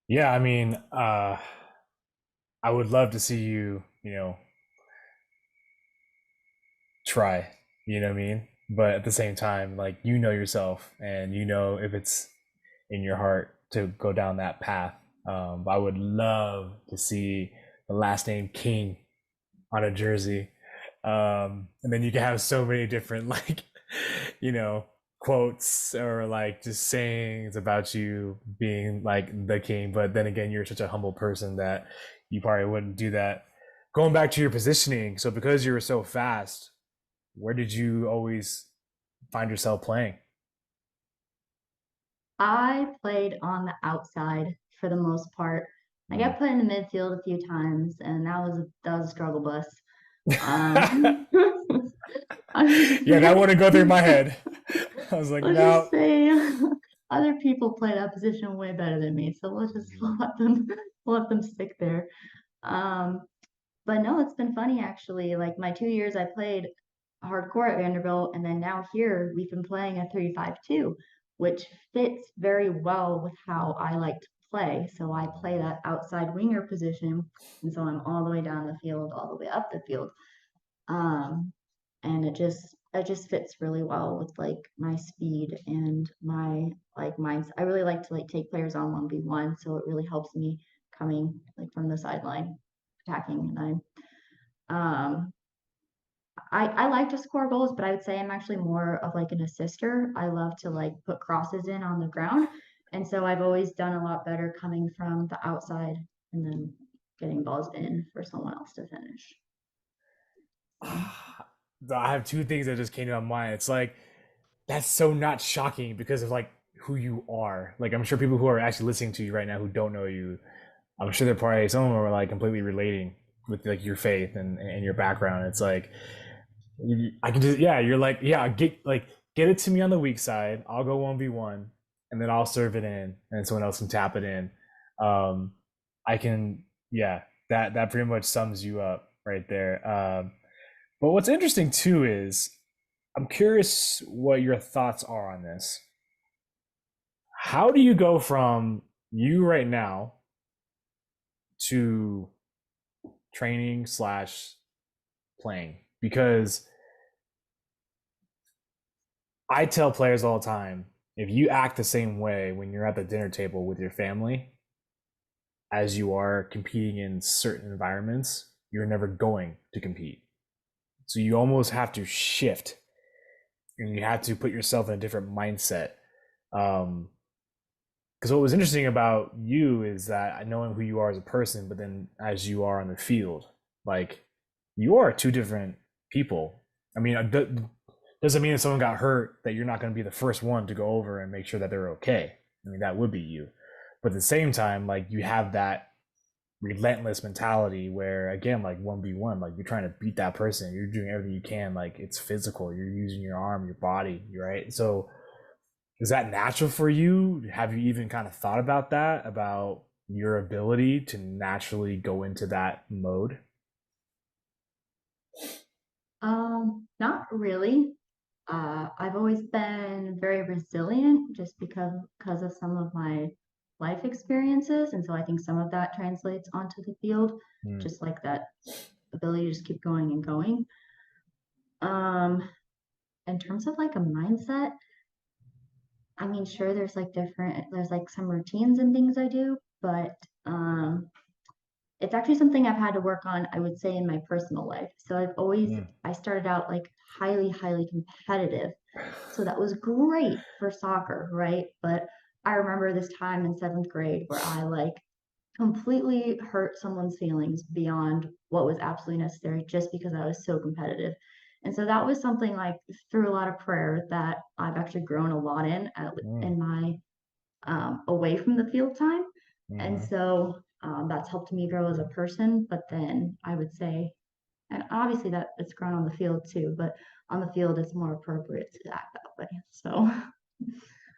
Yeah, I mean, I would love to see you, try, you know what I mean? But at the same time, like, you know yourself and you know if it's in your heart to go down that path. But I would love to see the last name King on a jersey. And then you can have so many different, like, you know, quotes or like just sayings about you being like the king. But then again, you're such a humble person that you probably wouldn't do that. Going back to your positioning, so because you were so fast, where did you always find yourself playing? I played on the outside for the most part. I Mm. got put in the midfield a few times, and that was a struggle bus. Um, I would Yeah, that say, wouldn't go through my head. I was like, let's just no. say, other people play that position way better than me, so let's just Mhm. let them stick there. Um, but no, it's been funny actually. Like my 2 years I played hardcore at Vanderbilt, and then now here we've been playing a 3-5-2, which fits very well with how I like to play. So I play that outside winger position, and so I'm all the way down the field, all the way up the field. Um, and it just fits really well with like my speed and my like minds. I really like to like take players on 1v1, so it really helps me coming like from the sideline attacking. And um I like to score goals, but I would say I'm actually more of like an assister. I love to like put crosses in on the ground. And so I've always done a lot better coming from the outside and then getting balls in for someone else to finish. So I have two things that just came to my mind. It's like that's so not shocking because of like who you are. Like I'm sure people who are actually listening to you right now who don't know you, I'm sure they're probably some of them are like completely relating with like your faith and your background. It's like I can just yeah, you're like yeah, get it to me on the weak side. I'll go 1v1 and then I'll serve it in and someone else can tap it in. Um, I can yeah, that pretty much sums you up right there. But what's interesting too is I'm curious what your thoughts are on this. How do you go from you right now to training slash playing? Because I tell players all the time, if you act the same way when you're at the dinner table with your family as you are competing in certain environments, you're never going to compete. So you almost have to shift and you have to put yourself in a different mindset. Um, because what was interesting about you is that knowing who you are as a person, but then as you are on the field, like you are two different people. I mean, doesn't mean if someone got hurt that you're not going to be the first one to go over and make sure that they're okay. I mean, that would be you. But at the same time, like you have that relentless mentality where, again, like 1v1, like you're trying to beat that person. You're doing everything you can. Like it's physical. You're using your arm, your body, right? So is that natural for you? Have you even kind of thought about that, about your ability to naturally go into that mode? not really. I've always been very resilient just because of some of my life experiences, and so I think some of that translates onto the field, Mm. just like that ability to just keep going and going. Um, in terms of like a mindset, I mean, sure, there's like some routines and things I do, but it's actually something I've had to work on, I would say, in my personal life. So Mm. I started out like highly competitive. So that was great for soccer, right? But I remember this time in seventh grade where I like completely hurt someone's feelings beyond what was absolutely necessary just because I was so competitive. And so that was something like through a lot of prayer that I've actually grown a lot Mm. in my away from the field time. And Mm-hmm. so that's helped me grow as a person. But then I would say, and obviously that it's grown on the field too, but on the field it's more appropriate to act that way. So